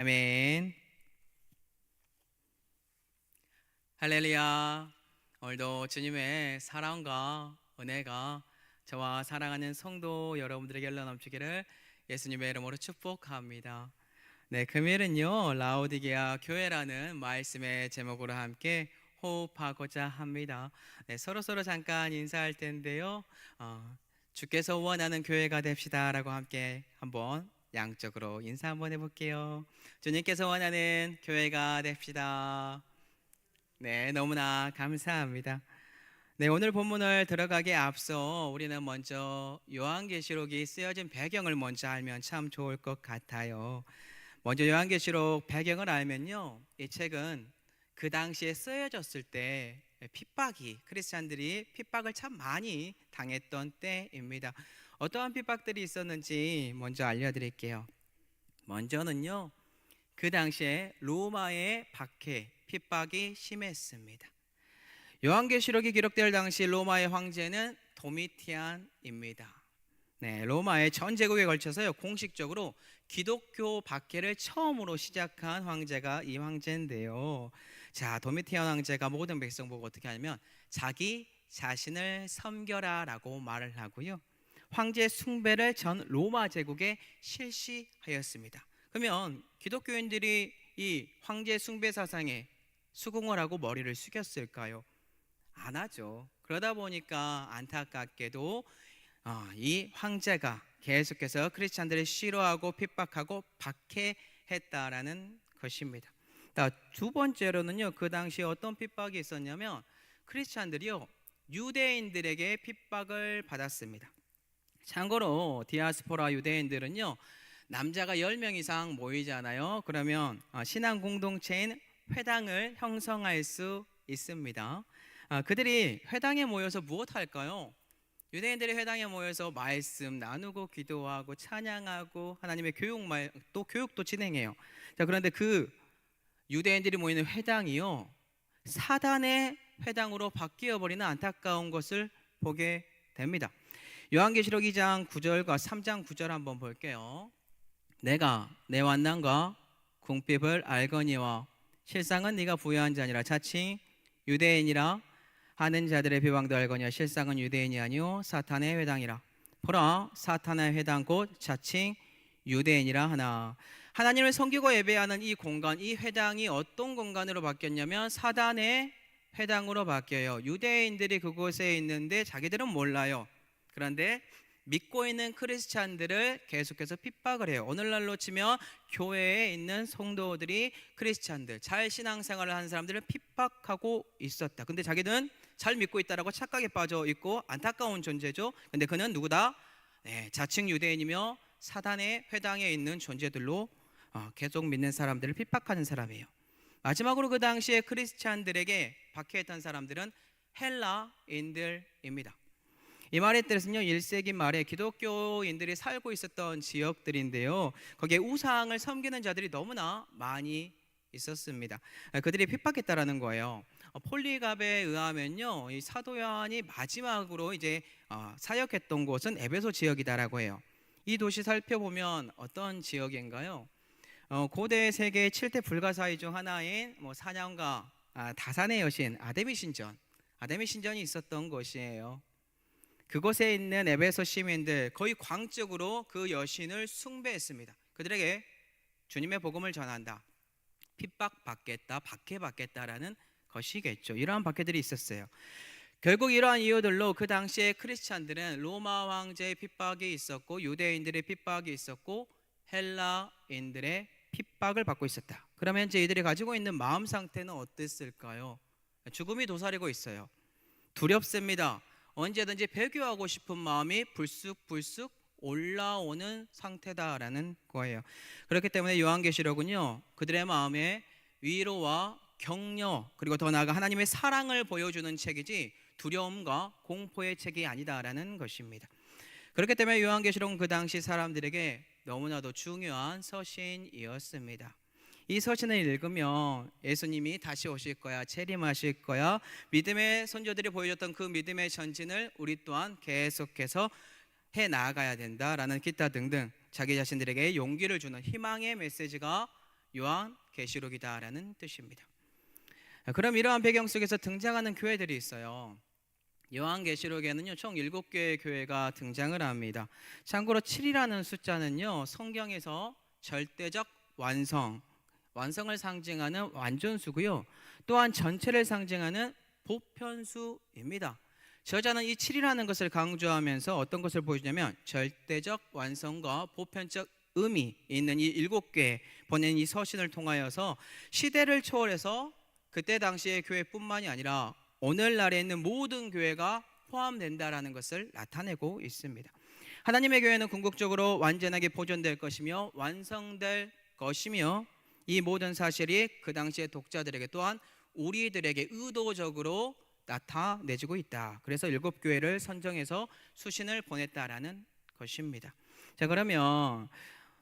아멘. 할렐루야. 오늘도 주님의 사랑과 은혜가 저와 사랑하는 성도 여러분들에게 흘러 넘치기를 예수님의 이름으로 축복합니다. 네, 금요일은요 라오디게아 교회라는 말씀의 제목으로 함께 호흡하고자 합니다. 네, 서로 잠깐 인사할 텐데요. 주께서 원하는 교회가 됩시다라고 함께 한번 양쪽으로 인사 한번 해볼게요. 주님께서 원하는 교회가 됩시다. 네, 너무나 감사합니다. 네, 오늘 본문을 들어가기에 앞서 우리는 먼저 요한계시록이 쓰여진 배경을 먼저 알면 참 좋을 것 같아요. 먼저 요한계시록 배경을 알면요, 이 책은 그 당시에 쓰여졌을 때 크리스찬들이 핍박을 참 많이 당했던 때입니다. 어떠한 핍박들이 있었는지 먼저 알려드릴게요. 먼저는요, 그 당시에 로마의 박해, 핍박이 심했습니다. 요한계시록이 기록될 당시 로마의 황제는 도미티안입니다. 네, 로마의 전 제국에 걸쳐서요 공식적으로 기독교 박해를 처음으로 시작한 황제가 이 황제인데요. 자, 도미티안 황제가 모든 백성 보고 어떻게 하냐면 자기 자신을 섬겨라라고 말을 하고요, 황제 숭배를 전 로마 제국에 실시하였습니다. 그러면 기독교인들이 이 황제 숭배 사상에 수긍을 하고 머리를 숙였을까요? 안 하죠. 그러다 보니까 안타깝게도 이 황제가 계속해서 크리스찬들을 싫어하고 핍박하고 박해했다라는 것입니다. 두 번째로는요, 그 당시에 어떤 핍박이 있었냐면 크리스찬들이요 유대인들에게 핍박을 받았습니다. 참고로 디아스포라 유대인들은요 남자가 10명 이상 모이잖아요. 그러면 신앙 공동체인 회당을 형성할 수 있습니다. 그들이 회당에 모여서 무엇 할까요? 유대인들이 회당에 모여서 말씀 나누고 기도하고 찬양하고 하나님의 교육도 진행해요. 자, 그런데 그 유대인들이 모이는 회당이요 사단의 회당으로 바뀌어 버리는 안타까운 것을 보게 됩니다. 요한계시록 2장 9절과 3장 9절 한번 볼게요. 내가 내 완난과 궁핍을 알거니와 실상은 네가 부여한 자니라. 자칭 유대인이라 하는 자들의 비방도 알거니와 실상은 유대인이 아니요 사탄의 회당이라. 보라, 사탄의 회당 곧 자칭 유대인이라 하나. 하나님을 섬기고 예배하는 이 공간, 이 회당이 어떤 공간으로 바뀌었냐면 사단의 회당으로 바뀌어요. 유대인들이 그곳에 있는데 자기들은 몰라요. 그런데 믿고 있는 크리스찬들을 계속해서 핍박을 해요. 오늘날로 치면 교회에 있는 성도들이 크리스찬들, 잘 신앙생활을 하는 사람들을 핍박하고 있었다. 근데 자기는 잘 믿고 있다라고 착각에 빠져 있고 안타까운 존재죠. 근데 그는 누구다? 네, 자칭 유대인이며 사단의 회당에 있는 존재들로 계속 믿는 사람들을 핍박하는 사람이에요. 마지막으로 그 당시에 크리스찬들에게 박해했던 사람들은 헬라인들입니다. 이 말의 뜻은요 1세기 말에 기독교인들이 살고 있었던 지역들인데요, 거기에 우상을 섬기는 자들이 너무나 많이 있었습니다. 그들이 핍박했다라는 거예요. 폴리갑에 의하면요 이 사도 요한이 마지막으로 이제 사역했던 곳은 에베소 지역이다라고 해요. 이 도시 살펴보면 어떤 지역인가요? 고대 세계 7대 불가사의 중 하나인 사냥과 다산의 여신 아데미 신전이 있었던 곳이에요. 그곳에 있는 에베소 시민들 거의 광적으로 그 여신을 숭배했습니다. 그들에게 주님의 복음을 전한다, 핍박받겠다, 박해받겠다라는 것이겠죠. 이러한 박해들이 있었어요. 결국 이러한 이유들로 그 당시에 크리스찬들은 로마 황제의 핍박이 있었고 유대인들의 핍박이 있었고 헬라인들의 핍박을 받고 있었다. 그러면 이제 이들이 가지고 있는 마음 상태는 어땠을까요? 죽음이 도사리고 있어요. 두렵습니다. 언제든지 배교하고 싶은 마음이 불쑥불쑥 올라오는 상태다라는 거예요. 그렇기 때문에 요한계시록은요 그들의 마음에 위로와 격려 그리고 더 나아가 하나님의 사랑을 보여주는 책이지 두려움과 공포의 책이 아니다라는 것입니다. 그렇기 때문에 요한계시록은 그 당시 사람들에게 너무나도 중요한 서신이었습니다. 이 서신을 읽으면 예수님이 다시 오실 거야, 재림하실 거야, 믿음의 선조들이 보여줬던 그 믿음의 전진을 우리 또한 계속해서 해 나아가야 된다라는 기타 등등 자기 자신들에게 용기를 주는 희망의 메시지가 요한계시록이다라는 뜻입니다. 그럼 이러한 배경 속에서 등장하는 교회들이 있어요. 요한계시록에는요 총 7개의 교회가 등장을 합니다. 참고로 7이라는 숫자는요 성경에서 절대적 완성을 상징하는 완전수고요, 또한 전체를 상징하는 보편수입니다. 저자는 이 7이라는 것을 강조하면서 어떤 것을 보여주냐면 절대적 완성과 보편적 의미 있는 이 7개 보낸 이 서신을 통하여서 시대를 초월해서 그때 당시의 교회뿐만이 아니라 오늘날에 있는 모든 교회가 포함된다라는 것을 나타내고 있습니다. 하나님의 교회는 궁극적으로 완전하게 보존될 것이며 완성될 것이며, 이 모든 사실이 그 당시의 독자들에게 또한 우리들에게 의도적으로 나타내지고 있다. 그래서 7교회를 선정해서 수신을 보냈다라는 것입니다. 자, 그러면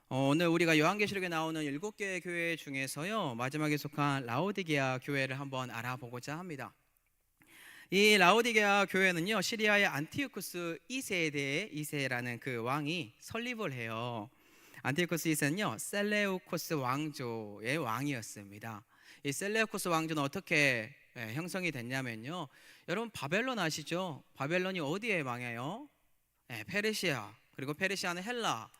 오늘 우리가 요한계시록에 나오는 7개의 교회 중에서요 마지막에 속한 라오디게아 교회를 한번 알아보고자 합니다. 이 라오디게아 교회는요 시리아의 안티오쿠스 2세라는 그 왕이 설립을 해요. 안티오쿠스 2세는요 셀레우코스 왕조의 왕이었습니다. 이 셀레우코스 왕조는 어떻게 형성이 됐냐면요, 여러분 바벨론 아시죠? 바벨론이 어디에 망해요? 페르시아, 그리고 페르시아는 헬라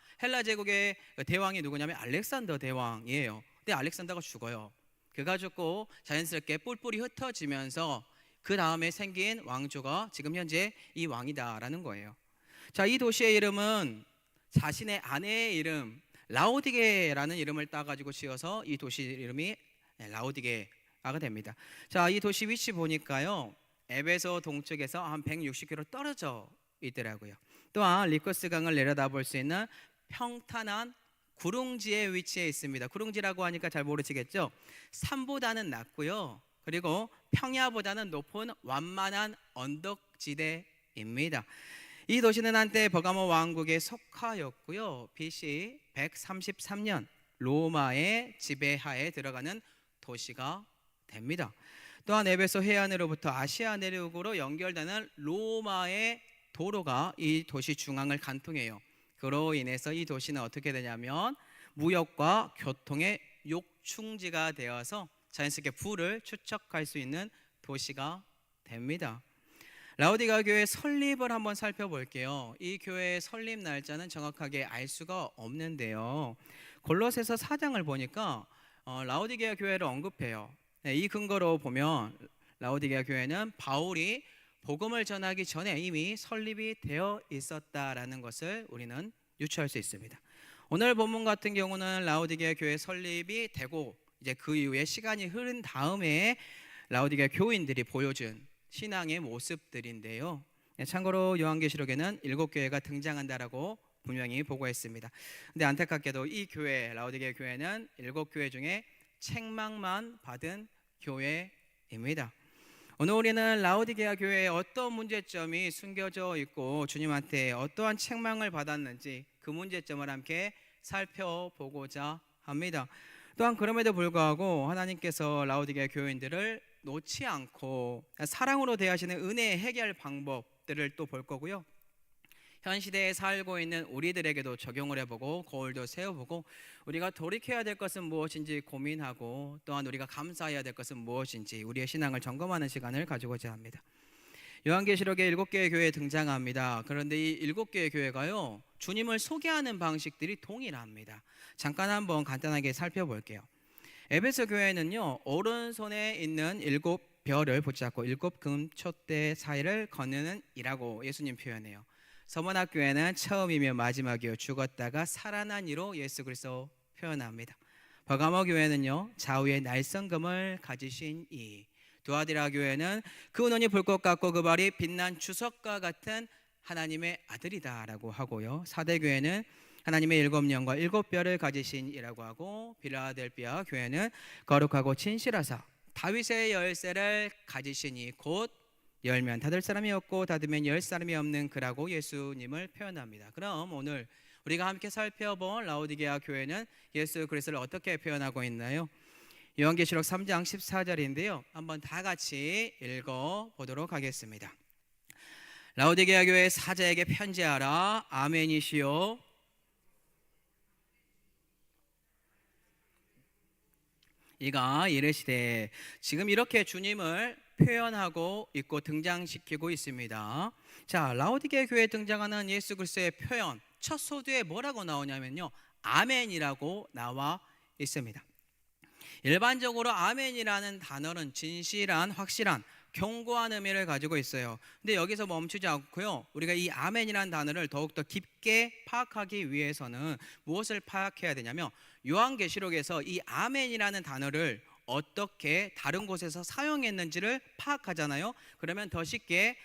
제국의 대왕이 누구냐면 알렉산더 대왕이에요. 근데 알렉산더가 죽어요. 그가 죽고 자연스럽게 뿔뿔이 흩어지면서 그 다음에 생긴 왕조가 지금 현재 이 왕이다라는 거예요. 자, 이 도시의 이름은 자신의 아내의 이름 라오디게라는 이름을 따가지고 지어서 이 도시 이름이 라오디게아가 됩니다. 자, 이 도시 위치 보니까요 에베소 동쪽에서 한 160km 떨어져 있더라고요. 또한 리코스 강을 내려다볼 수 있는 평탄한 구릉지에 위치해 있습니다. 구릉지라고 하니까 잘 모르시겠죠? 산보다는 낮고요, 그리고 평야보다는 높은 완만한 언덕지대입니다. 이 도시는 한때 버가모 왕국의 속하였고요, BC 133년 로마의 지배하에 들어가는 도시가 됩니다. 또한 에베소 해안으로부터 아시아 내륙으로 연결되는 로마의 도로가 이 도시 중앙을 관통해요. 그로 인해서 이 도시는 어떻게 되냐면 무역과 교통의 욕충지가 되어서 자연스럽게 부를 추척할 수 있는 도시가 됩니다. 라오디게아 교회 설립을 한번 살펴볼게요. 이 교회의 설립 날짜는 정확하게 알 수가 없는데요, 골로새서 4장을 보니까 라오디게아 교회를 언급해요. 이 근거로 보면 라오디게아 교회는 바울이 복음을 전하기 전에 이미 설립이 되어 있었다라는 것을 우리는 유추할 수 있습니다. 오늘 본문 같은 경우는 라오디게아 교회 설립이 되고 이제 그 이후에 시간이 흐른 다음에 라오디게아 교인들이 보여준 신앙의 모습들인데요, 참고로 요한계시록에는 7교회가 등장한다라고 분명히 보고했습니다. 근데 안타깝게도 이 교회 라오디게아 교회는 7교회 중에 책망만 받은 교회입니다. 오늘 우리는 라오디게아 교회에 어떤 문제점이 숨겨져 있고 주님한테 어떠한 책망을 받았는지 그 문제점을 함께 살펴보고자 합니다. 또한 그럼에도 불구하고 하나님께서 라오디게아 교인들을 놓지 않고 사랑으로 대하시는 은혜의 해결 방법들을 또 볼 거고요, 현 시대에 살고 있는 우리들에게도 적용을 해보고 거울도 세워보고 우리가 돌이켜야 될 것은 무엇인지 고민하고, 또한 우리가 감사해야 될 것은 무엇인지 우리의 신앙을 점검하는 시간을 가지고자 합니다. 요한계시록에 7개의 교회에 등장합니다. 그런데 이 7개의 교회가요 주님을 소개하는 방식들이 동일합니다. 잠깐 한번 간단하게 살펴볼게요. 에베소 교회는요 오른손에 있는 7별을 붙잡고 7금촛대 사이를 거느는 이라고 예수님 표현해요. 서머나 교회는 처음이며 마지막이요 죽었다가 살아난 이로 예수 그리스도 표현합니다. 버가모 교회는요 좌우에 날성금을 가지신 이. 두아디라 교회는 그 눈이 불꽃 같고 그 발이 빛난 주석과 같은 하나님의 아들이다라고 하고요, 사대 교회는 하나님의 7영과 7별을 가지신 이라고 하고, 빌라델비아 교회는 거룩하고 진실하사 다윗의 열쇠를 가지신 이, 곧 열면 닫을 사람이 없고 닫으면 열 사람이 없는 그라고 예수님을 표현합니다. 그럼 오늘 우리가 함께 살펴본 라오디게아 교회는 예수 그리스도를 어떻게 표현하고 있나요? 요한계시록 3장 14절인데요 한번 다 같이 읽어보도록 하겠습니다. 라오디게아 교회 사자에게 편지하라. 아멘이시요 이가 이르시되. 지금 이렇게 주님을 표현하고 있고 등장시키고 있습니다. 자, 라오디게 교회에 등장하는 예수 그리스도의 표현, 첫 소두에 뭐라고 나오냐면요, 아멘이라고 나와 있습니다. 일반적으로 아멘이라는 단어는 진실한, 확실한, 견고한 의미를 가지고 있어요. 근데 여기서 멈추지 않고요, 우리가 이 아멘이라는 단어를 더욱더 깊게 파악하기 위해서는 무엇을 파악해야 되냐면, 요한계시록에서 이 아멘이라는 단어를 어떻게 다른 곳에서 사용했는지를 파악하잖아요. 그러면 더 쉽게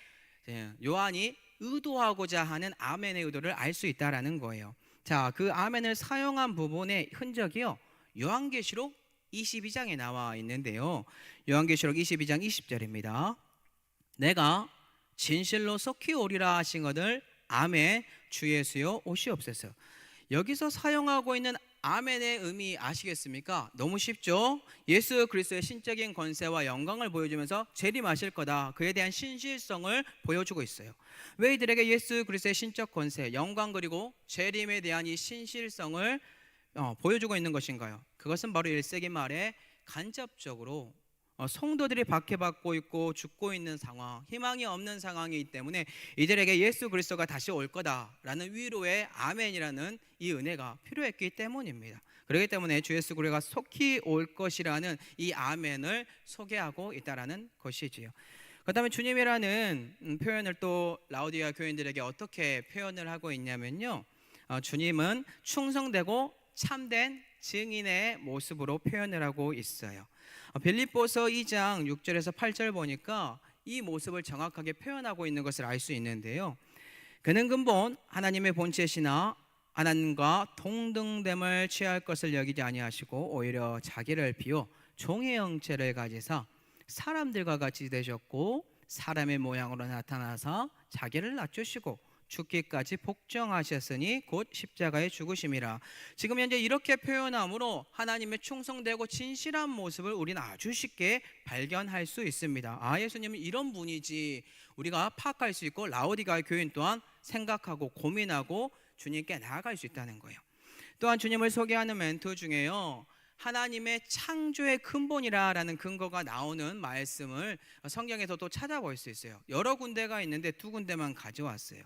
요한이 의도하고자 하는 아멘의 의도를 알 수 있다라는 거예요. 자, 그 아멘을 사용한 부분의 흔적이요, 요한계시록 22장에 나와 있는데요. 요한계시록 22장 20절입니다. 내가 진실로 속히 오리라 하신 것을 아멘, 주 예수여 오시옵소서. 여기서 사용하고 있는 아멘의 의미 아시겠습니까? 너무 쉽죠? 예수 그리스도의 신적인 권세와 영광을 보여주면서 재림하실 거다, 그에 대한 신실성을 보여주고 있어요. 왜 이들에게 예수 그리스도의 신적 권세, 영광 그리고 재림에 대한 이 신실성을 보여주고 있는 것인가요? 그것은 바로 1세기 말에 간접적으로 성도들이 박해받고 있고 죽고 있는 상황, 희망이 없는 상황이기 때문에 이들에게 예수 그리스도가 다시 올 거다라는 위로의 아멘이라는 이 은혜가 필요했기 때문입니다. 그렇기 때문에 주 예수 그리스도가 속히 올 것이라는 이 아멘을 소개하고 있다라는 것이지요. 그다음에 주님이라는 표현을 또 라오디게아 교인들에게 어떻게 표현을 하고 있냐면요, 주님은 충성되고 참된 증인의 모습으로 표현을 하고 있어요. 빌립보서 2장 6절에서 8절 보니까 이 모습을 정확하게 표현하고 있는 것을 알 수 있는데요. 그는 근본 하나님의 본체시나 하나님과 동등됨을 취할 것을 여기지 아니하시고 오히려 자기를 비워 종의 형체를 가지사 사람들과 같이 되셨고 사람의 모양으로 나타나사 자기를 낮추시고 죽기까지 복종하셨으니 곧 십자가에 죽으심이라. 지금 현재 이렇게 표현함으로 하나님의 충성되고 진실한 모습을 우리는 아주 쉽게 발견할 수 있습니다. 아, 예수님은 이런 분이지, 우리가 파악할 수 있고 라오디게아 교인 또한 생각하고 고민하고 주님께 나아갈 수 있다는 거예요. 또한 주님을 소개하는 멘트 중에요, 하나님의 창조의 근본이라는 근거가 나오는 말씀을 성경에서도 찾아볼 수 있어요. 여러 군데가 있는데 두 군데만 가져왔어요.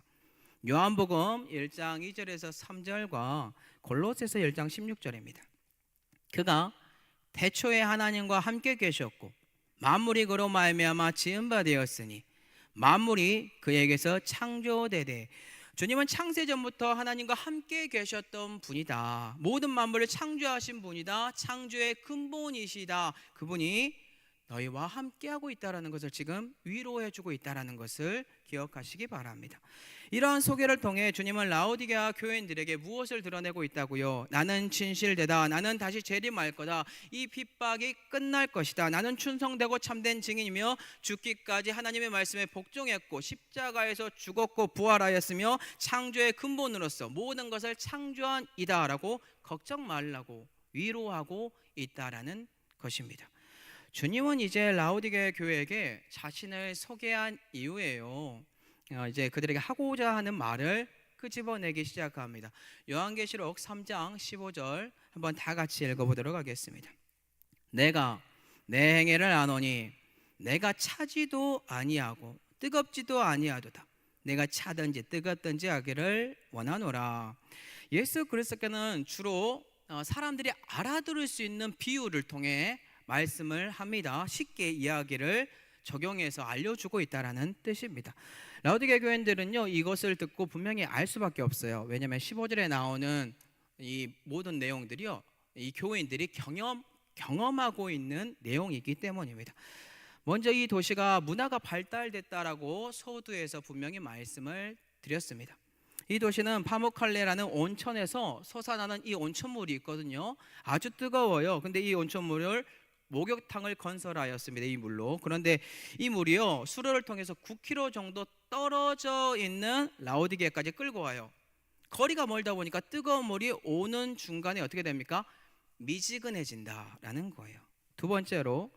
요한복음 1장 2절에서 3절과 골로새서 1장 16절입니다. 그가 태초에 하나님과 함께 계셨고 만물이 그로 말미암아 지은 바 되었으니 만물이 그에게서 창조되되. 주님은 창세전부터 하나님과 함께 계셨던 분이다. 모든 만물을 창조하신 분이다. 창조의 근본이시다. 그분이 너희와 함께하고 있다는 것을 지금 위로해주고 있다는 것을 기억하시기 바랍니다. 이러한 소개를 통해 주님은 라오디게아 교인들에게 무엇을 드러내고 있다고요? 나는 진실되다. 나는 다시 재림할 거다. 이 핍박이 끝날 것이다. 나는 충성되고 참된 증인이며 죽기까지 하나님의 말씀에 복종했고 십자가에서 죽었고 부활하였으며 창조의 근본으로서 모든 것을 창조한 이다라고 걱정 말라고 위로하고 있다라는 것입니다. 주님은 이제 라오디게아 교회에게 자신을 소개한 이후에요, 이제 그들에게 하고자 하는 말을 끄집어내기 시작합니다. 요한계시록 3장 15절 한번 다 같이 읽어보도록 하겠습니다. 내가 내 행위를 아노니 내가 차지도 아니하고 뜨겁지도 아니하도다. 내가 차든지 뜨겁든지 하기를 원하노라. 예수 그리스도께는 주로 사람들이 알아들을 수 있는 비유를 통해 말씀을 합니다. 쉽게 이야기를 적용해서 알려주고 있다라는 뜻입니다. 라오디게아 교인들은요, 이것을 듣고 분명히 알 수밖에 없어요. 왜냐하면 15절에 나오는 이 모든 내용들이요, 이 교인들이 경험하고 있는 내용이기 때문입니다. 먼저 이 도시가 문화가 발달됐다라고 서두에서 분명히 말씀을 드렸습니다. 이 도시는 파무칼레라는 온천에서 솟아나는 이 온천물이 있거든요. 아주 뜨거워요. 근데 이 온천물을 목욕탕을 건설하였습니다. 이 물로. 그런데 이 물이요, 수로를 통해서 9km 정도 떨어져 있는 라오디게아까지 끌고 와요. 거리가 멀다 보니까 뜨거운 물이 오는 중간에 어떻게 됩니까? 미지근해진다라는 거예요. 두 번째로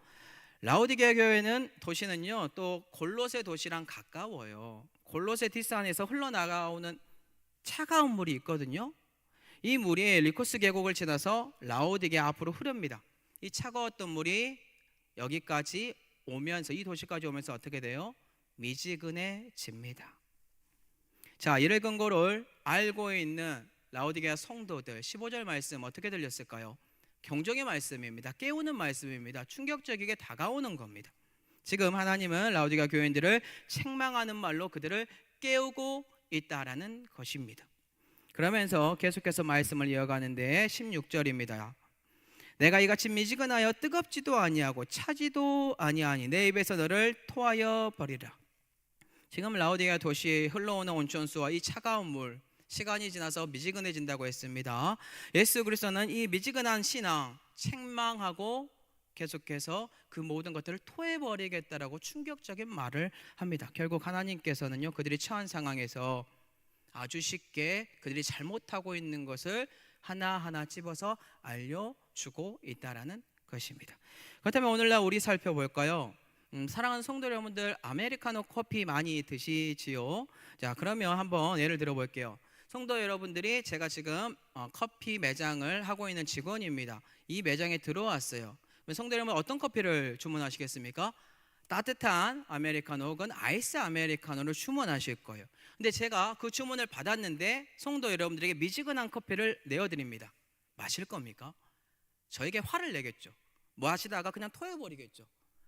라오디게아 교회는 도시는요, 또 골로새 도시랑 가까워요. 골로새 뒷산에서 흘러나가오는 차가운 물이 있거든요. 이 물이 리코스 계곡을 지나서 라오디게아 앞으로 흐릅니다. 이 차가웠던 물이 여기까지 오면서, 이 도시까지 오면서 어떻게 돼요? 미지근해집니다. 자, 이를 근거를 알고 있는 라오디게아 성도들, 15절 말씀 어떻게 들렸을까요? 경종의 말씀입니다. 깨우는 말씀입니다. 충격적이게 다가오는 겁니다. 지금 하나님은 라오디게아 교인들을 책망하는 말로 그들을 깨우고 있다라는 것입니다. 그러면서 계속해서 말씀을 이어가는데 16절입니다. 내가 이같이 미지근하여 뜨겁지도 아니하고 차지도 아니하니 내 입에서 너를 토하여 버리라. 지금 라오디게아 도시에 흘러오는 온천수와 이 차가운 물, 시간이 지나서 미지근해진다고 했습니다. 예수 그리스도는 이 미지근한 신앙 책망하고 계속해서 그 모든 것들을 토해버리겠다라고 충격적인 말을 합니다. 결국 하나님께서는요, 그들이 처한 상황에서 아주 쉽게 그들이 잘못하고 있는 것을 하나하나 집어서 알려주고 있다라는 것입니다. 그렇다면 오늘날 우리 살펴볼까요? 사랑하는 성도 여러분들, 아메리카노 커피 많이 드시지요? 자, 그러면 한번 예를 들어 볼게요. 성도 여러분들이, 제가 지금 커피 매장을 하고 있는 직원입니다. 이 매장에 들어왔어요. 성도 여러분, 어떤 커피를 주문하시겠습니까? 따뜻한 아메리카노 혹은 아이스 아메리카노를 주문하실 거예요. 근데 제가 그 주문을 받았는데 성도 여러분들에게 미지근한 커피를 내어드립니다. 마실 겁니까? 저에게 화를 내겠죠. 뭐 하시다가 그냥 토해버리겠죠.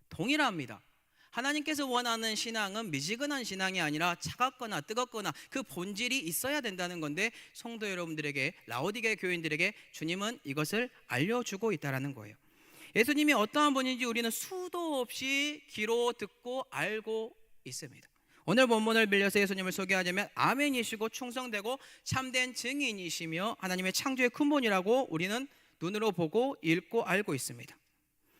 동일합니다. 하나님께서 원하는 신앙은 미지근한 신앙이 아니라 차갑거나 뜨겁거나 그 본질이 있어야 된다는 건데, 성도 여러분들에게, 라오디게아 교인들에게 주님은 이것을 알려주고 있다는 거예요. 예수님이 어떠한 분인지 우리는 수도 없이 귀로 듣고 알고 있습니다. 오늘 본문을 빌려서 예수님을 소개하자면 아멘이시고 충성되고 참된 증인이시며 하나님의 창조의 근본이라고 우리는 눈으로 보고 읽고 알고 있습니다.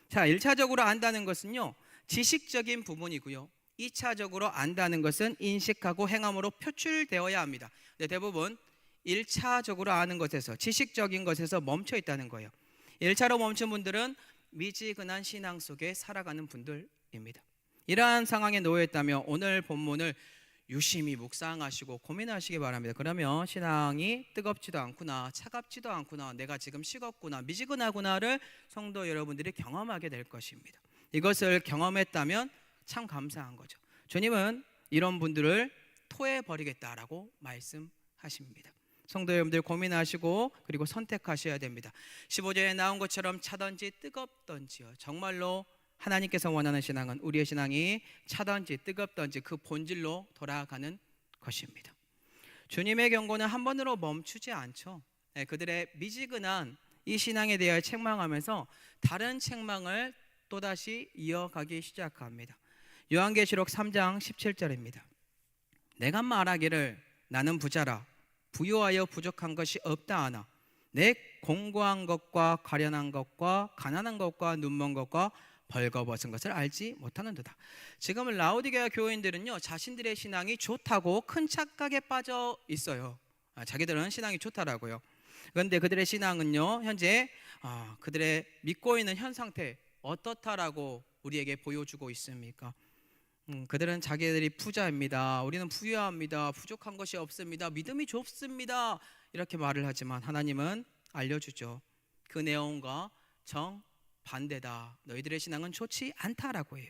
자, 1차적으로 안다는 것은요, 지식적인 부분이고요, 2차적으로 안다는 것은 인식하고 행함으로 표출되어야 합니다. 근데 대부분 1차적으로 아는 것에서, 지식적인 것에서 멈춰 있다는 거예요. 1차로 멈춘 분들은 미지근한 신앙 속에 살아가는 분들입니다. 이러한 상황에 놓여 있다면 오늘 본문을 유심히 묵상하시고 고민하시기 바랍니다. 그러면 신앙이 뜨겁지도 않구나, 차갑지도 않구나, 내가 지금 식었구나, 미지근하구나를 성도 여러분들이 경험하게 될 것입니다. 이것을 경험했다면 참 감사한 거죠. 주님은 이런 분들을 토해버리겠다라고 말씀하십니다. 성도 여러분들 고민하시고 그리고 선택하셔야 됩니다. 15절에 나온 것처럼 차든지 뜨겁든지요. 정말로 하나님께서 원하는 신앙은 우리의 신앙이 차든지 뜨겁든지 그 본질로 돌아가는 것입니다. 주님의 경고는 한 번으로 멈추지 않죠. 그들의 미지근한 이 신앙에 대하여 책망하면서 다른 책망을 또다시 이어가기 시작합니다. 요한계시록 3장 17절입니다. 내가 말하기를 나는 부자라 부유하여 부족한 것이 없다 하나 내 공고한 것과 가련한 것과 가난한 것과 눈먼 것과 벌거벗은 것을 알지 못하는도다. 지금 라오디게아 교인들은요, 자신들의 신앙이 좋다고 큰 착각에 빠져 있어요. 자기들은 신앙이 좋다라고요. 그런데 그들의 신앙은요, 현재 그들의 믿고 있는 현 상태 어떻다라고 우리에게 보여주고 있습니까? 그들은 자기들이 부자입니다, 우리는 부유합니다, 부족한 것이 없습니다, 믿음이 좁습니다, 이렇게 말을 하지만 하나님은 알려주죠. 그 내용과 정반대다. 너희들의 신앙은 좋지 않다라고 해요.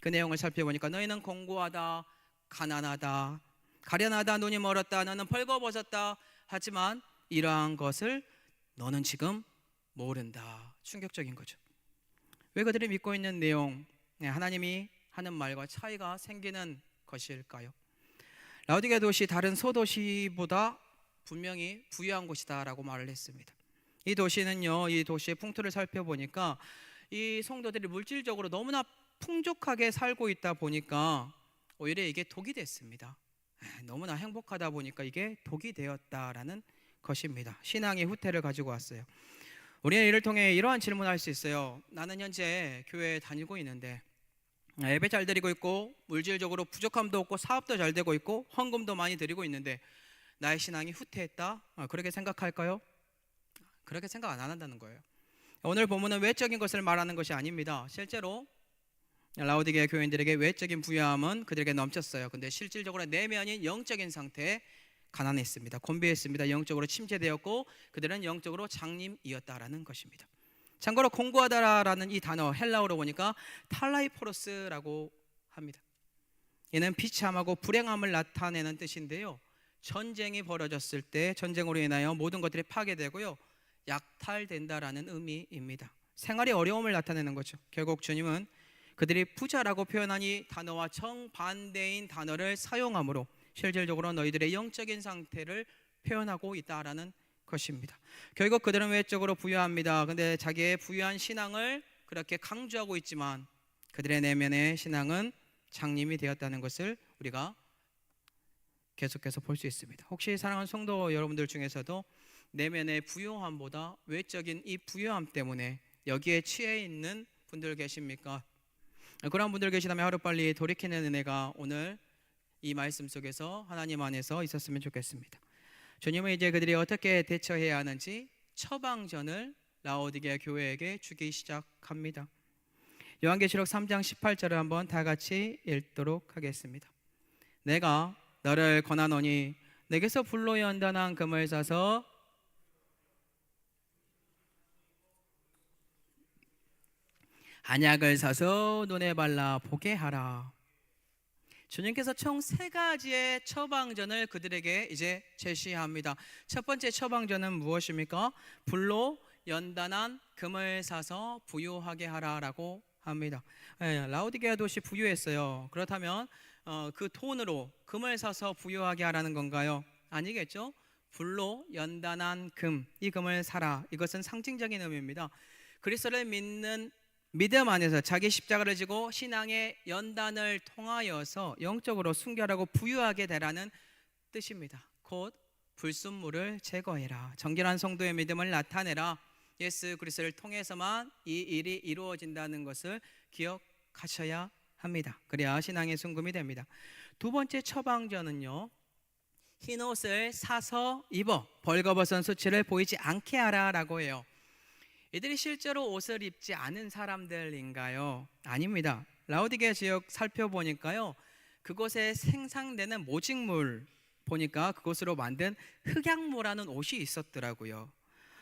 그 내용을 살펴보니까 너희는 공고하다, 가난하다, 가련하다, 눈이 멀었다, 너는 벌거벗었다, 하지만 이러한 것을 너는 지금 모른다. 충격적인 거죠. 왜 그들이 믿고 있는 내용, 하나님이 하는 말과 차이가 생기는 것일까요? 라오디게아 도시 다른 소도시보다 분명히 부유한 곳이다라고 말을 했습니다. 이 도시는요, 이 도시의 풍토를 살펴보니까 이 성도들이 물질적으로 너무나 풍족하게 살고 있다 보니까 오히려 이게 독이 됐습니다. 너무나 행복하다 보니까 이게 독이 되었다라는 것입니다. 신앙의 후퇴를 가지고 왔어요. 우리는 이를 통해 이러한 질문을 할 수 있어요. 나는 현재 교회에 다니고 있는데 예배 잘 드리고 있고 물질적으로 부족함도 없고 사업도 잘 되고 있고 헌금도 많이 드리고 있는데 나의 신앙이 후퇴했다? 그렇게 생각할까요? 그렇게 생각 안 한다는 거예요. 오늘 본문은 외적인 것을 말하는 것이 아닙니다. 실제로 라오디게아 교인들에게 외적인 부유함은 그들에게 넘쳤어요. 근데 실질적으로 내면인 영적인 상태에 가난했습니다. 곤비했습니다. 영적으로 침체되었고 그들은 영적으로 장님이었다라는 것입니다. 참고로 공고하다라는 이 단어 헬라어로 보니까 탈라이포로스라고 합니다. 이는 비참하고 불행함을 나타내는 뜻인데요, 전쟁이 벌어졌을 때 전쟁으로 인하여 모든 것들이 파괴되고요, 약탈된다라는 의미입니다. 생활의 어려움을 나타내는 거죠. 결국 주님은 그들이 부자라고 표현한 이 단어와 정반대인 단어를 사용함으로 실질적으로 너희들의 영적인 상태를 표현하고 있다라는 것입니다. 결국 그들은 외적으로 부유합니다. 근데 자기의 부유한 신앙을 그렇게 강조하고 있지만 그들의 내면의 신앙은 장님이 되었다는 것을 우리가 계속해서 볼 수 있습니다. 혹시 사랑하는 성도 여러분들 중에서도 내면의 부유함보다 외적인 이 부유함 때문에 여기에 취해 있는 분들 계십니까? 그런 분들 계시다면 하루빨리 돌이키는 은혜가 오늘 이 말씀 속에서 하나님 안에서 있었으면 좋겠습니다. 주님은 이제 그들이 어떻게 대처해야 하는지 처방전을 라오디게아 교회에게 주기 시작합니다. 요한계시록 3장 18절을 한번 다 같이 읽도록 하겠습니다. 내가 너를 권하노니 내게서 불로 연단한 금을 사서 안약을 사서 눈에 발라 보게 하라. 주님께서 총 3가지의 처방전을 그들에게 이제 제시합니다. 첫 번째 처방전은 무엇입니까? 불로 연단한 금을 사서 부유하게 하라라고 합니다. 라오디게아 도시 부유했어요. 그렇다면 그 돈으로 금을 사서 부유하게 하라는 건가요? 아니겠죠? 불로 연단한 금, 이 금을 사라. 이것은 상징적인 의미입니다. 그리스도를 믿는 믿음 안에서 자기 십자가를 지고 신앙의 연단을 통하여서 영적으로 순결하고 부유하게 되라는 뜻입니다. 곧 불순물을 제거해라, 정결한 성도의 믿음을 나타내라. 예수 그리스도를 통해서만 이 일이 이루어진다는 것을 기억하셔야 합니다. 그래야 신앙의 순금이 됩니다. 두 번째 처방전은요, 흰 옷을 사서 입어 벌거벗은 수치를 보이지 않게 하라라고 해요. 이들이 실제로 옷을 입지 않은 사람들인가요? 아닙니다. 라오디게아 지역 살펴보니까요, 그곳에 생산되는 모직물 보니까 그곳으로 만든 흑양모라는 옷이 있었더라고요.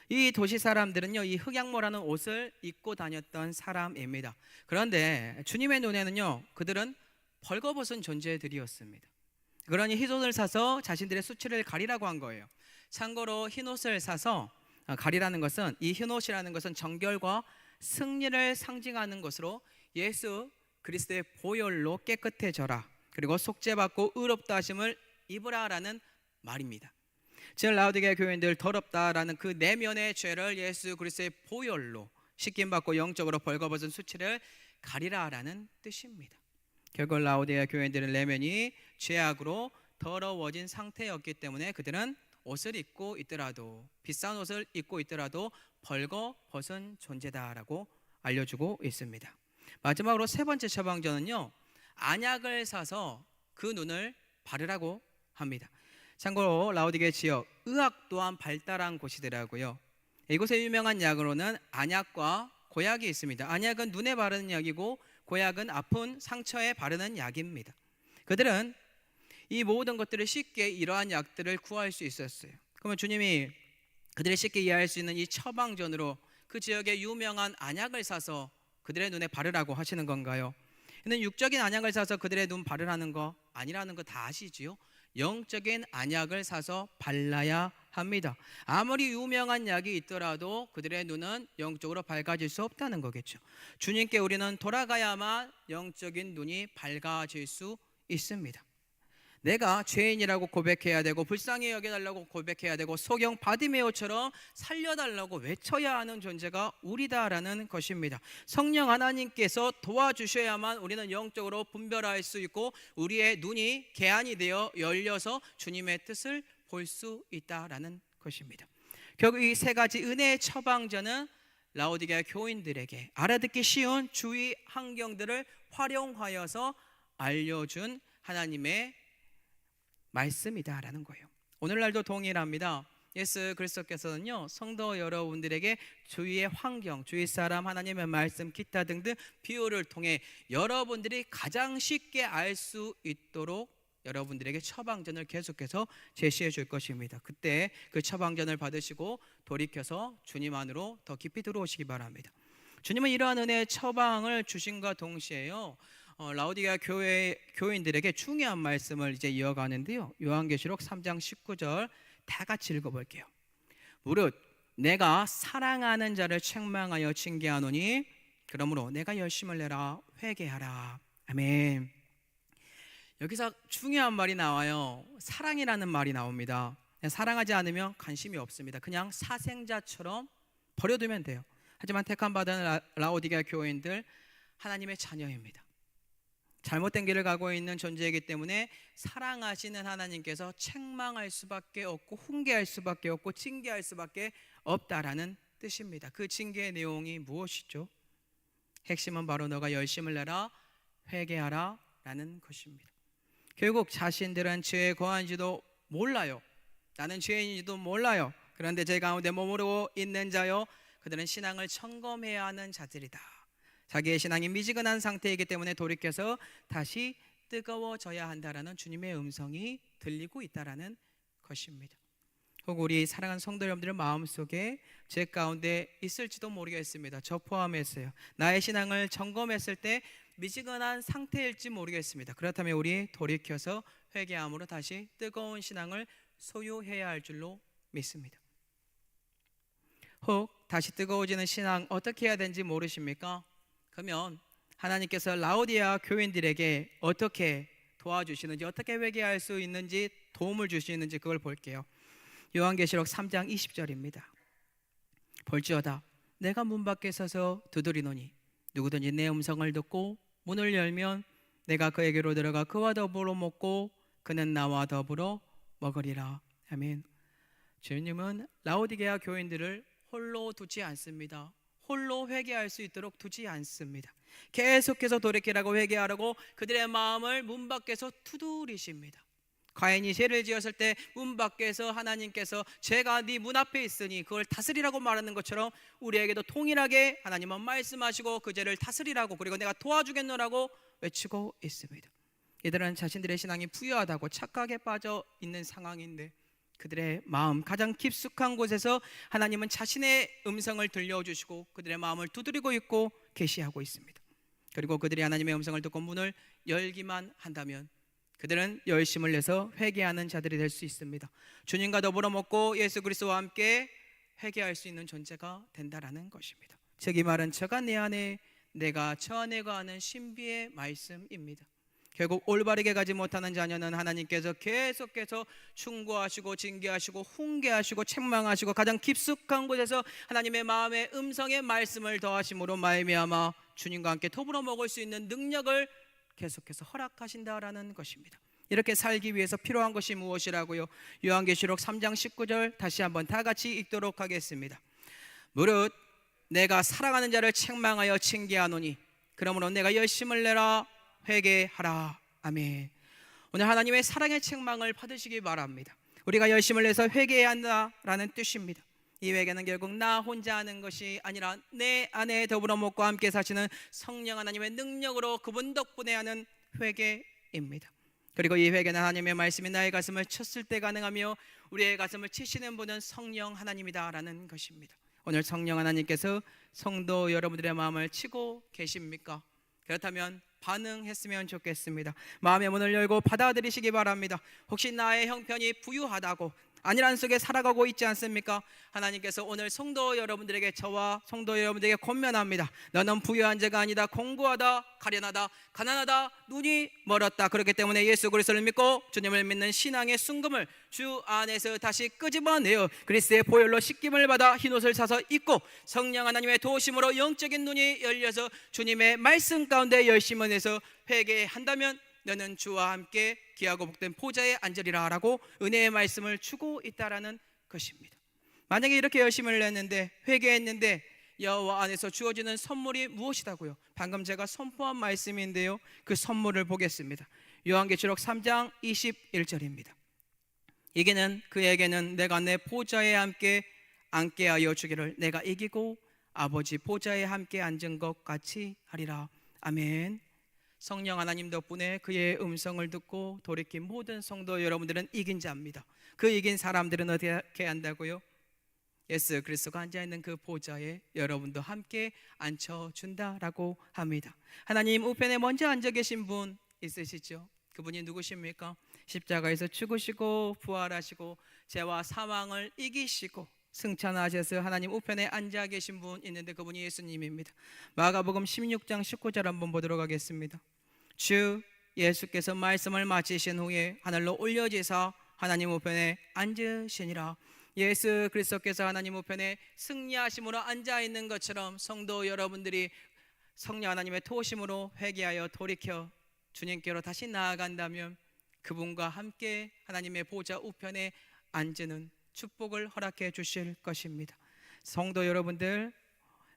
이 도시 사람들은요, 이 흑양모라는 옷을 입고 다녔던 사람입니다. 그런데 주님의 눈에는요, 그들은 벌거벗은 존재들이었습니다. 그러니 흰옷을 사서 자신들의 수치를 가리라고 한 거예요. 참고로 흰옷을 사서 가리라는 것은, 이 흰옷이라는 것은 정결과 승리를 상징하는 것으로 예수 그리스도의 보혈로 깨끗해져라, 그리고 속죄받고 의롭다 하심을 입으라라는 말입니다. 즉 라오디게아 교인들 더럽다라는 그 내면의 죄를 예수 그리스도의 보혈로 씻김받고 영적으로 벌거벗은 수치를 가리라라는 뜻입니다. 결국 라오디게아 교인들의 내면이 죄악으로 더러워진 상태였기 때문에 그들은 옷을 입고 있더라도, 비싼 옷을 입고 있더라도 벌거벗은 존재다라고 알려주고 있습니다. 마지막으로 세 번째 처방전은요, 안약을 사서 그 눈을 바르라고 합니다. 참고로 라오디게아 지역 의학 또한 발달한 곳이더라고요. 이곳의 유명한 약으로는 안약과 고약이 있습니다. 안약은 눈에 바르는 약이고 고약은 아픈 상처에 바르는 약입니다. 그들은 이 모든 것들을 쉽게 이러한 약들을 구할 수 있었어요. 그러면 주님이 그들이 쉽게 이해할 수 있는 이 처방전으로 그 지역의 유명한 안약을 사서 그들의 눈에 바르라고 하시는 건가요? 이는 육적인 안약을 사서 그들의 눈 바르라는 거 아니라는 거 다 아시지요? 영적인 안약을 사서 발라야 합니다. 아무리 유명한 약이 있더라도 그들의 눈은 영적으로 밝아질 수 없다는 거겠죠. 주님께 우리는 돌아가야만 영적인 눈이 밝아질 수 있습니다. 내가 죄인이라고 고백해야 되고 불쌍히 여겨달라고 고백해야 되고 소경 바디메오처럼 살려달라고 외쳐야 하는 존재가 우리다라는 것입니다. 성령 하나님께서 도와주셔야만 우리는 영적으로 분별할 수 있고 우리의 눈이 개안이 되어 열려서 주님의 뜻을 볼 수 있다라는 것입니다. 결국 이 세 가지 은혜의 처방전은 라오디게아 교인들에게 알아듣기 쉬운 주의 환경들을 활용하여서 알려준 하나님의 말씀이다라는 거예요. 오늘날도 동일합니다. 예수 그리스도께서는요, 성도 여러분들에게 주위의 환경, 주위 사람, 하나님의 말씀, 기타 등등 비유를 통해 여러분들이 가장 쉽게 알 수 있도록 여러분들에게 처방전을 계속해서 제시해 줄 것입니다. 그때 그 처방전을 받으시고 돌이켜서 주님 안으로 더 깊이 들어오시기 바랍니다. 주님은 이러한 은혜의 처방을 주심과 동시에요, 라오디게아 교인들에게 중요한 말씀을 이제 이어가는데요. 요한계시록 3장 19절 다 같이 읽어볼게요. 무릇 내가 사랑하는 자를 책망하여 징계하노니 그러므로 내가 열심을 내라 회개하라. 아멘. 여기서 중요한 말이 나와요. 사랑이라는 말이 나옵니다. 사랑하지 않으면 관심이 없습니다. 그냥 사생자처럼 버려두면 돼요. 하지만 택함 받은 라오디게아 교인들, 하나님의 자녀입니다. 잘못된 길을 가고 있는 존재이기 때문에 사랑하시는 하나님께서 책망할 수밖에 없고 훈계할 수밖에 없고 징계할 수밖에 없다라는 뜻입니다. 그 징계의 내용이 무엇이죠? 핵심은 바로 너가 열심을 내라 회개하라 라는 것입니다. 결국 자신들은 죄에 거한지도 몰라요. 나는 죄인인지도 몰라요. 그런데 제 가운데 머무르고 있는 자여, 그들은 신앙을 점검해야 하는 자들이다. 자기의 신앙이 미지근한 상태이기 때문에 돌이켜서 다시 뜨거워져야 한다라는 주님의 음성이 들리고 있다라는 것입니다. 혹 우리 사랑하는 성도 여러분들의 마음속에 제 가운데 있을지도 모르겠습니다. 저 포함해서요. 나의 신앙을 점검했을 때 미지근한 상태일지 모르겠습니다. 그렇다면 우리 돌이켜서 회개함으로 다시 뜨거운 신앙을 소유해야 할 줄로 믿습니다. 혹 다시 뜨거워지는 신앙 어떻게 해야 되는지 모르십니까? 그러면 하나님께서 라오디게아 교인들에게 어떻게 도와주시는지, 어떻게 회개할 수 있는지 도움을 주시는지 그걸 볼게요. 요한계시록 3장 20절입니다. 볼지어다 내가 문 밖에 서서 두드리노니 누구든지 내 음성을 듣고 문을 열면 내가 그에게로 들어가 그와 더불어 먹고 그는 나와 더불어 먹으리라. 아멘. 주님은 라오디게아 교인들을 홀로 두지 않습니다. 홀로 회개할 수 있도록 두지 않습니다. 계속해서 돌이키라고 회개하라고 그들의 마음을 문 밖에서 두드리십니다. 가인이 죄를 지었을 때 문 밖에서 하나님께서 죄가 네 문 앞에 있으니 그걸 다스리라고 말하는 것처럼 우리에게도 동일하게 하나님은 말씀하시고 그 죄를 다스리라고, 그리고 내가 도와주겠노라고 외치고 있습니다. 이들은 자신들의 신앙이 부유하다고 착각에 빠져 있는 상황인데 그들의 마음 가장 깊숙한 곳에서 하나님은 자신의 음성을 들려주시고 그들의 마음을 두드리고 있고 계시하고 있습니다. 그리고 그들이 하나님의 음성을 듣고 문을 열기만 한다면 그들은 열심을 내서 회개하는 자들이 될 수 있습니다. 주님과 더불어 먹고 예수 그리스도와 함께 회개할 수 있는 존재가 된다라는 것입니다. 즉 이 말은 저가 내 안에 내가 저 안에 거하는 신비의 말씀입니다. 결국 올바르게 가지 못하는 자녀는 하나님께서 계속해서 충고하시고 징계하시고 훈계하시고 책망하시고 가장 깊숙한 곳에서 하나님의 마음의 음성의 말씀을 더하심으로 말미암아 주님과 함께 더불어 먹을 수 있는 능력을 계속해서 허락하신다라는 것입니다. 이렇게 살기 위해서 필요한 것이 무엇이라고요? 요한계시록 3장 19절 다시 한번 다 같이 읽도록 하겠습니다. 무릇 내가 사랑하는 자를 책망하여 징계하노니 그러므로 내가 열심을 내라 회개하라. 아멘. 오늘 하나님의 사랑의 책망을 받으시기 바랍니다. 우리가 열심을 내서 회개해야 한다라는 뜻입니다. 이 회개는 결국 나 혼자 하는 것이 아니라 내 안에 더불어 먹고 함께 사시는 성령 하나님의 능력으로 그분 덕분에 하는 회개입니다. 그리고 이 회개는 하나님의 말씀이 나의 가슴을 쳤을 때 가능하며 우리의 가슴을 치시는 분은 성령 하나님이다라는 것입니다. 오늘 성령 하나님께서 성도 여러분들의 마음을 치고 계십니까? 그렇다면 반응했으면 좋겠습니다. 마음의 문을 열고 받아들이시기 바랍니다. 혹시 나의 형편이 부유하다고 안일한 속에 살아가고 있지 않습니까? 하나님께서 오늘 성도 여러분들에게, 저와 성도 여러분들에게 권면합니다. 너는 부유한 자가 아니다. 공고하다, 가련하다, 가난하다, 눈이 멀었다. 그렇기 때문에 예수 그리스도를 믿고 주님을 믿는 신앙의 순금을 주 안에서 다시 끄집어내어 그리스도의 보혈로 씻김을 받아 흰옷을 사서 입고 성령 하나님의 도우심으로 영적인 눈이 열려서 주님의 말씀 가운데 열심을 내서 회개한다면 너는 주와 함께 귀하고 복된 보좌에 앉으리라 라고 은혜의 말씀을 주고 있다라는 것입니다. 만약에 이렇게 열심을 냈는데 회개했는데 여호와 안에서 주어지는 선물이 무엇이다고요? 방금 제가 선포한 말씀인데요, 그 선물을 보겠습니다. 요한계시록 3장 21절입니다. 이게는 그에게는 내가 내 보좌에 함께 앉게 하여 주기를 내가 이기고 아버지 보좌에 함께 앉은 것 같이 하리라. 아멘. 성령 하나님 덕분에 그의 음성을 듣고 돌이킨 모든 성도 여러분들은 이긴 자입니다. 그 이긴 사람들은 어떻게 한다고요? 예수 그리스도가 앉아있는 그 보좌에 여러분도 함께 앉혀준다라고 합니다. 하나님 우편에 먼저 앉아 계신 분 있으시죠? 그분이 누구십니까? 십자가에서 죽으시고 부활하시고 죄와 사망을 이기시고 승천하셔서 하나님 우편에 앉아 계신 분 있는데 그분이 예수님입니다. 마가복음 16장 19절 한번 보도록 하겠습니다. 주 예수께서 말씀을 마치신 후에 하늘로 올려지사 하나님 우편에 앉으시니라. 예수 그리스도께서 하나님 우편에 승리하심으로 앉아있는 것처럼 성도 여러분들이 성령 하나님의 도우심으로 회개하여 돌이켜 주님께로 다시 나아간다면 그분과 함께 하나님의 보좌 우편에 앉는 축복을 허락해 주실 것입니다. 성도 여러분들,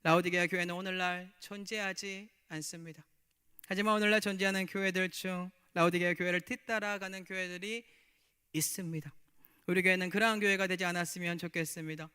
라오디게아 교회는 오늘날 존재하지 않습니다. 하지만 오늘날 존재하는 교회들 중 라오디게아 교회를 뒤따라가는 교회들이 있습니다. 우리 교회는 그러한 교회가 되지 않았으면 좋겠습니다.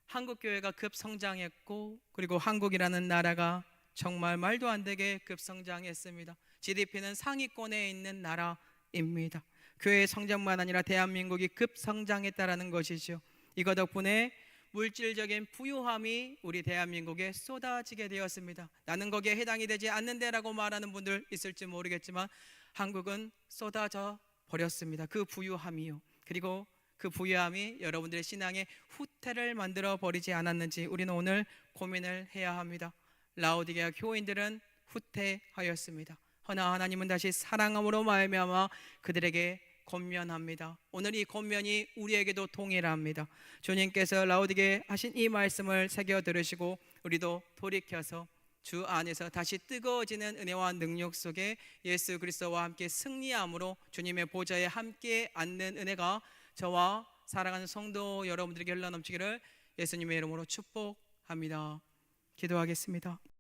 한국 교회가 급성장했고 그리고 한국이라는 나라가 정말 말도 안 되게 급성장했습니다. GDP는 상위권에 있는 나라입니다. 교회의 성장만 아니라 대한민국이 급성장했다라는 것이죠. 이거 덕분에 물질적인 부유함이 우리 대한민국에 쏟아지게 되었습니다. 나는 거기에 해당이 되지 않는데라고 말하는 분들 있을지 모르겠지만 한국은 쏟아져 버렸습니다. 그 부유함이요. 그리고 그 부유함이 여러분들의 신앙에 후퇴를 만들어 버리지 않았는지 우리는 오늘 고민을 해야 합니다. 라오디게아 교인들은 후퇴하였습니다. 허나 하나님은 다시 사랑함으로 말미암아 그들에게 권면합니다. 오늘 이 권면이 우리에게도 동일합니다. 주님께서 라오디게에 하신 이 말씀을 새겨 들으시고 우리도 돌이켜서 주 안에서 다시 뜨거워지는 은혜와 능력 속에 예수 그리스도와 함께 승리함으로 주님의 보좌에 함께 앉는 은혜가 저와 사랑하는 성도 여러분들에게 흘러넘치기를 예수님의 이름으로 축복합니다. 기도하겠습니다.